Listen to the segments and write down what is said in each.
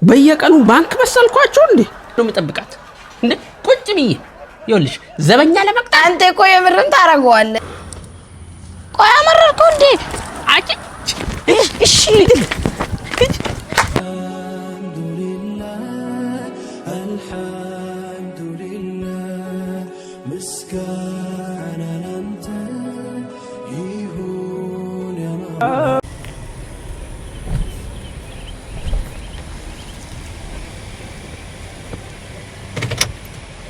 በየቀኑ ባንክ መሰልኳቸው እንዴ ነው የምጠብቃት እንዴ ቁጭ ብዬ ይኸውልሽ ዘበኛ ለመቅጣት አንተ እኮ የምርን ታረጋዋለህ ቆይ አመረርከው እንዴ አጭ እሺ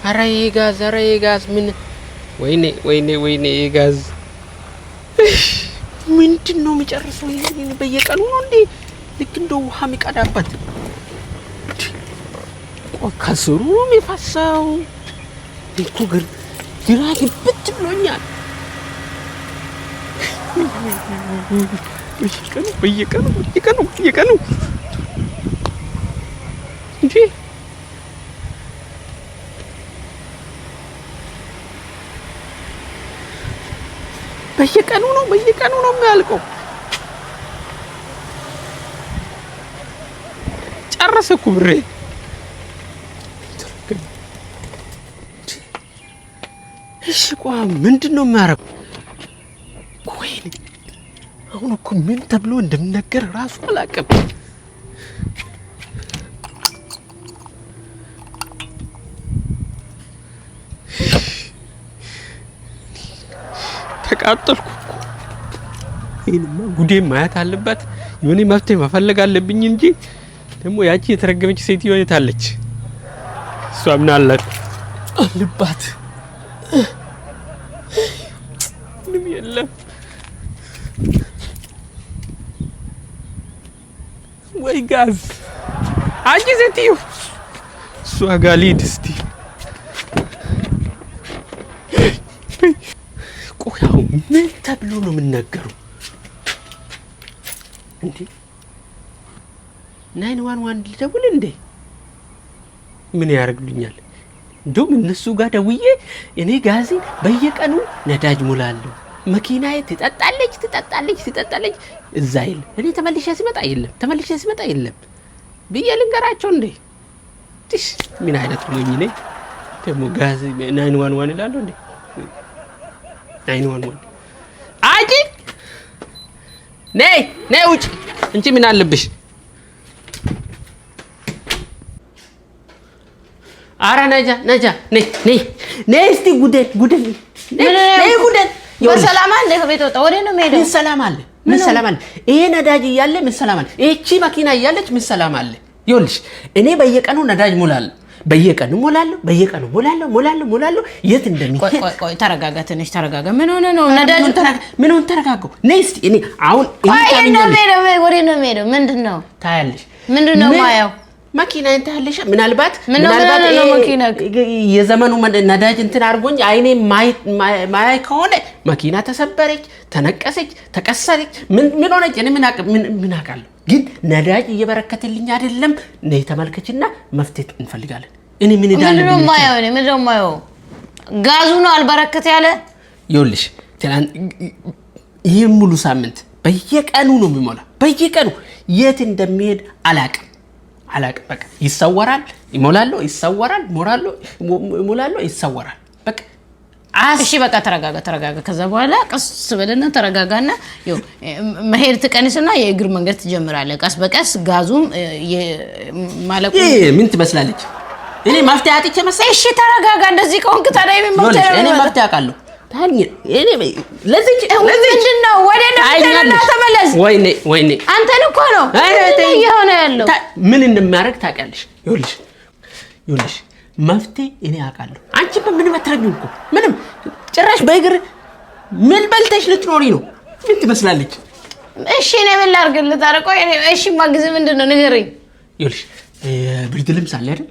አራይ ጋዝ ምን ወይኔ ጋዝ ምንድነው የሚጨርሰው ይሄን በየቀኑ ነው እንዴ ልክ እንደው ውሃ የሚቀዳበት ከስሩ የሚፈሰው እኮ ግራ ግብት ብሎኛል በየቀኑ እንዴ በየቀኑ ነው የሚያልቀው ጨረሰኩ ብሬ እሺ ቆይ ምንድነው የሚያረጋው ቆይ አሁን እኮ ምን ተብሎ እንደምነገር ራሱ አላቀም ተቃጠልኩ ይሄንማ ጉዴ ማየት አለበት የሆነ መፍትሄ መፈለግ አለብኝ እንጂ ደግሞ ያቺ የተረገመች ሴትዮ የታለች እሷ ምን አላት አለባት ምንም የለም ወይ ጋዝ አንቺ ሴትዮ እሷ ጋር ልሂድ እስቲ ቆያው ምን ተብሎ ነው የምንነገረው እንዴ 911 ልደውል እንዴ ምን ያርግልኛል እንደውም እነሱ ጋር ደውዬ እኔ ጋዚ በየቀኑ ነዳጅ ሙላለሁ መኪናዬ ትጠጣለች እዛ ይል እኔ ተመልሼ ሲመጣ የለም ብዬ ልንገራቸው እንዴ ትሽ ምን አይነት ሞኝ ነኝ ደግሞ ጋዚ 911 ይላል እንዴ 911 አጂ ነይ ውጭ እንጂ ምን አለብሽ አረ ነጃ ነይ እስቲ ጉደን በሰላም አለ ከቤት ወጣ ወደ ነው ሄደው ምን ሰላም አለ ይሄ ነዳጅ እያለ ምን ሰላም አለ እቺ መኪና እያለች ምን ሰላም አለ ይኸውልሽ እኔ በየቀኑ ነዳጅ ሙላለሁ በየቀኑ ሞላለሁ የት እንደሚሄድ ቆይ ተረጋጋ ትንሽ ተረጋጋ ምን ሆነ ነው ነዳጅ ምን ሆነ ተረጋጋው ነይ እስቲ እኔ አሁን ወደ ነው ሄደው ምንድነው ታያለሽ ምንድነው ማያው መኪና እንታለሽ ምናልባት መኪና የዘመኑ ነዳጅ እንትን አርጎኝ አይኔ ማይ ከሆነ መኪና ተሰበረች ተነቀሰች ተቀሰረች ምን ሆነች እኔ ምን አውቃለሁ ግን ነዳጅ እየበረከተልኝ አይደለም ነይ ተመልከችና መፍትሄ እንፈልጋለን እኔ ምን እንዳለ ምንድነው ማየው ጋዙ ነው አልበረከተ ያለ ይኸውልሽ ይሄ ሙሉ ሳምንት በየቀኑ ነው የሚሞላ በየቀኑ የት እንደሚሄድ አላውቅም በቃ ይሰወራል ይሞላል በቃ እሺ በቃ ተረጋጋ ከዛ በኋላ ቀስ በለና ተረጋጋና ይው መሄድ ትቀንስና የእግር መንገድ ትጀምራለህ ቀስ በቀስ ጋዙም ማለቁ ምን ትመስላለች እኔ መፍትሄ አጥቼ መሰለኝ እሺ ተረጋጋ እንደዚህ ከሆንክ ታዲያ ምን መፍትሄ እኔ መፍትሄ አውቃለሁ ታዲያ እኔ ለዚህ ምንድነው ወደና ተመለስ ወይኔ አንተን እኮ ነው ይሆነ ያለው ምን እንደማረግ ታውቃለሽ ይኸውልሽ መፍትሄ እኔ አውቃለሁ አንቺ ምን መትረጂው እኮ ምንም ጭራሽ በእግር ምን በልተሽ ልትኖሪ ነው ምን ትመስላለች እሺ እኔ ምን ላድርግልህ ታረቆ እሺ ማግዝ ምንድነው ንገረኝ ይኸውልሽ ብርድ ልብስ አለ አይደል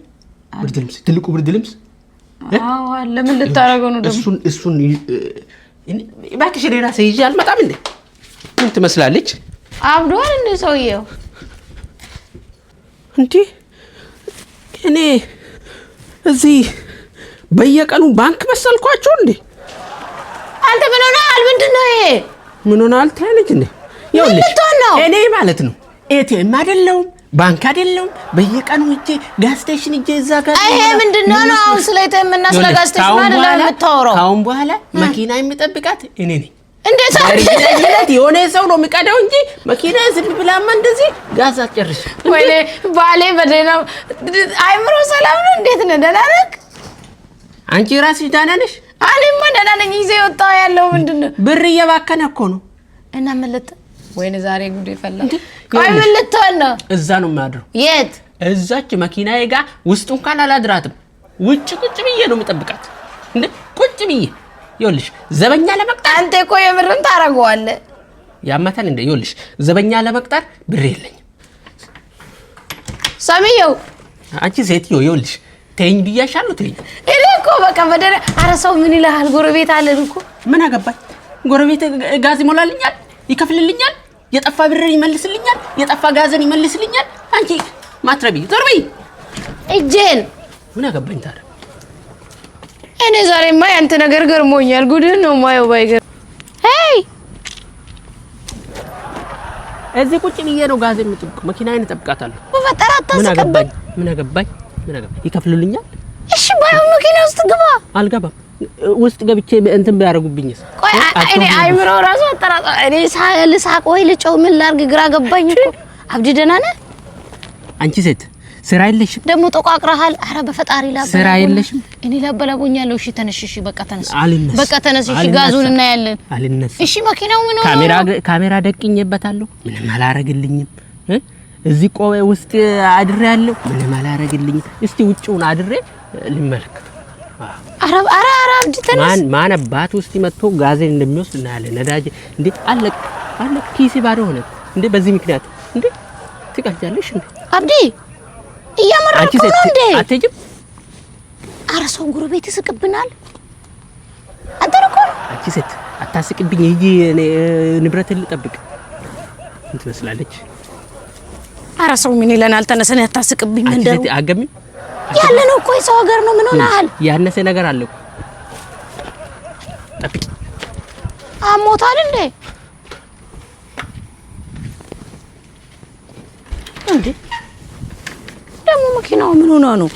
ብርድ ልብስ ትልቁ ብርድ ልብስ አዎ ለምን ልታረገው ነው ደግሞ እሱን ባክሽ ሌላ ሰይጂ አልመጣም እንዴ ምን ትመስላለች አብዷል እንዴ ሰውየው እንዴ እኔ እዚህ በየቀኑ ባንክ መሰልኳቸው እንዴ አንተ ምን ሆነሃል ምንድነው ይሄ ምን ሆነሃል ታያለች እንዴ ይኸውልሽ እኔ ማለት ነው ኤቲኤም አይደለም ባንክ አይደለም በየቀኑ እጄ ጋዝ ስቴሽን እጄ እዛ ጋር ይሄ ምንድነው ነው አሁን ስለይተምና ስለ ጋዝ ስቴሽን አይደለም የምታወራው ካሁን በኋላ መኪና የሚጠብቃት እኔ ነኝ እንዴት አርግለት የሆነ ሰው ነው የሚቀዳው እንጂ መኪና ዝም ብላማ እንደዚህ ጋዝ አትጨርሽ ወይኔ ባሌ በደህና አይምሮ ሰላም ነው እንዴት ነህ ደህና ነህ አንቺ ራስሽ ደህና ነሽ እኔማ ደህና ነኝ ይዘህ ወጣው ያለው ምንድነው ብር እየባከነ እኮ ነው እና መለጠ ወይኔ ዛሬ ጉድ ይፈላ ቆይ መለጠ ነው እዛ ነው የማድረው የት እዛች መኪናዬ ጋር ውስጥ እንኳን አላድራትም ውጭ ቁጭ ብዬ ነው የምጠብቃት እንዴ ቁጭ ብዬ ይኸውልሽ ዘበኛ ለመቅጠር አንተ እኮ የምርን ታረጋዋለህ ያማታል እንደ ይኸውልሽ ዘበኛ ለመቅጠር ብር የለኝም ሰሚየው አንቺ ሴትዮ ይኸውልሽ ተይኝ ብያሻለሁ ተይኝ እኔ እኮ በቃ በደረ ኧረ ሰው ምን ይልሃል ጎረቤት አለን እኮ ምን አገባኝ ጎረቤት ጋዝ ይሞላልኛል ይከፍልልኛል የጠፋ ብር ይመልስልኛል የጠፋ ጋዝን ይመልስልኛል አንቺ ማትረቢ ዞር በይ እጄን ምን አገባኝ ታዲያ እኔ ዛሬማ ያንተ ነገር ገርሞኛል ጉድህ ነው ማየው ባይገር ሄይ እዚህ ቁጭ ብዬ ነው ጋዝ የምጠብቀው መኪናዬን እጠብቃታለሁ በፈጠራት ታስቀበኝ ምን አገባኝ ይከፍልልኛል እሺ ባይው መኪና ውስጥ ግባ አልገባም ውስጥ ገብቼ እንትን ቢያረጉብኝስ ቆይ እኔ አይምሮ ራሱ አጠራጣ እኔ ሳልሳቅ ወይ ልጨው ምን ላርግ ግራ ገባኝ እኮ አብዲ ደህና ነህ አንቺ ሴት ስራ የለሽም ደሞ ተቋቅራሃል አረ በፈጣሪ ላበላ ስራ የለሽም እኔ ላበላቦኛለሁ እሺ ተነሽ እሺ በቃ ተነስ አልነስ በቃ ተነስ እሺ ጋዙን እናያለን አልነስ እሺ መኪናው ምን ነው ካሜራ ደቅኜበታለሁ ምንም አላረግልኝም እዚህ ቆዌ ውስጥ አድሬ ያለው ምንም አላረግልኝም እስቲ ውጪውን አድሬ ልመለከት አረ አብዲ ተነስ ማን አባት ውስጥ መጥቶ ጋዜን እንደሚወስድ እናያለን ነዳጅ እንዴ አለ ኪሲ ባዶ ሆነ እንዴ በዚህ ምክንያት እንዴ ትቀጃለሽ እንዴ አብዲ እያመረኩ ነው እንዴ አትሄጂም አረ ሰው ጎረቤት ይስቅብናል አንተ እኮ አንቺ ሴት አታስቅብኝ ይጂ ንብረትን ልጠብቅ እንት መስላለች አረ ሰው ምን ይለናል ተነሰን ያታስቅብኝ እንደው አንቺ አገሚ ያለ ነው እኮ የሰው ሀገር ነው ምን ሆነሃል ያነሰ ነገር አለው ጠብቂ አሞታል እንዴ እንዴ ደሞ መኪናው ምን ሆነ ነው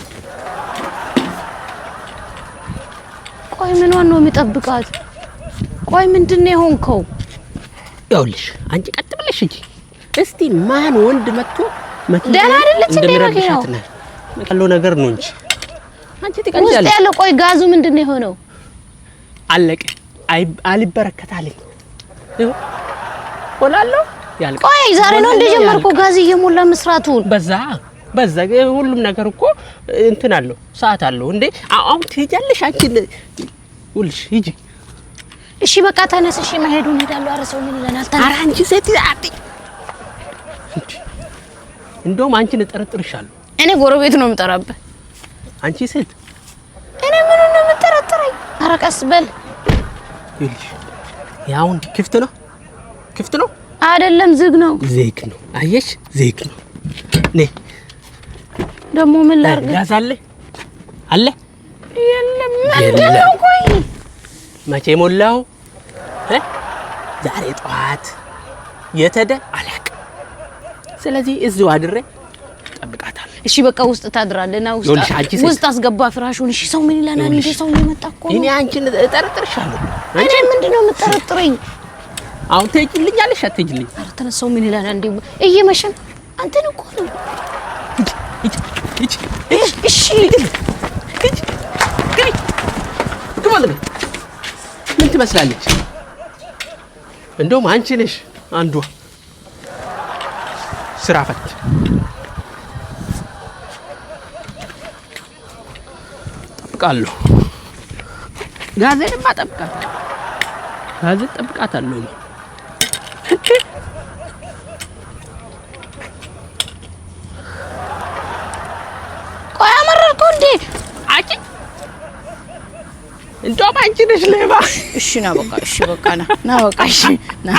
ቆይ ምን ሆነ ነው የሚጠብቃት ቆይ ምንድነው የሆንከው ይኸውልሽ አንቺ ቀጥ ብለሽ እንጂ እስቲ ማን ወንድ መጥቶ መኪና ደህና አይደለች እንዴ መኪናው ያለው ነገር ነው እንጂ አንቺ ትቀንጃለሽ ውስጥ ያለው ቆይ ጋዙ ምንድነው የሆነው አለቀ አልበረከታለኝ ይኸው ቆላለው ያልቀ ቆይ ዛሬ ነው እንደጀመርኩ ጋዝ እየሞላ መስራቱን በዛ ሁሉም ነገር እኮ እንትን አለው ሰዓት አለው እንዴ አሁን ትሄጃለሽ አንቺ ውልሽ ሂጂ እሺ በቃ ተነስ እሺ መሄዱን ሄዳለሁ አረ ሰው ምን ይለናል ኧረ አንቺ ሴት አጥቂ እንደውም አንቺን እጠረጥርሻለሁ እኔ ጎረቤት ነው የምጠራብህ አንቺ ሴት እኔ ምን ነው የምጠረጥረኝ ኧረ ቀስ በል ይልሽ ያውን ክፍት ነው አይደለም ዝግ ነው አየሽ ዝግ ነው ነይ ደሞ ምን ላርግ ጋዝ አለ የለም ምንድነው ቆይ መቼ ሞላው ዛሬ ጠዋት የተደ አላቅ ስለዚህ እዚሁ አድሬ ጠብቃታለሁ እሺ በቃ ውስጥ ታድራለና ውስጥ አስገባ ፍራሹን እሺ ሰው ምን ይላናል እንዴ ሰው ይመጣ እኮ እኔ አንቺን እጠረጥርሻለሁ እኔ ምንድነው የምጠረጥረኝ አሁን ትሄጂልኛለሽ አትሄጂልኝ ኧረ ተነሳው ምን ይላናል እንዴ እየመሸን አንተን እኮ ነው እሺ ምን ትመስላለች እንደውም አንቺ ነሽ አንዷ ስራ ፈት ጠብቃለሁ ጋዜንማ ጠብቃለሁ ጋዜን ጠብቃታለሁ ቆይ አመረርከው እንዴ አንቺ እንደውም አንቺ ነሽ ሌባ እሺ ና በቃ ና በቃ እሺ ና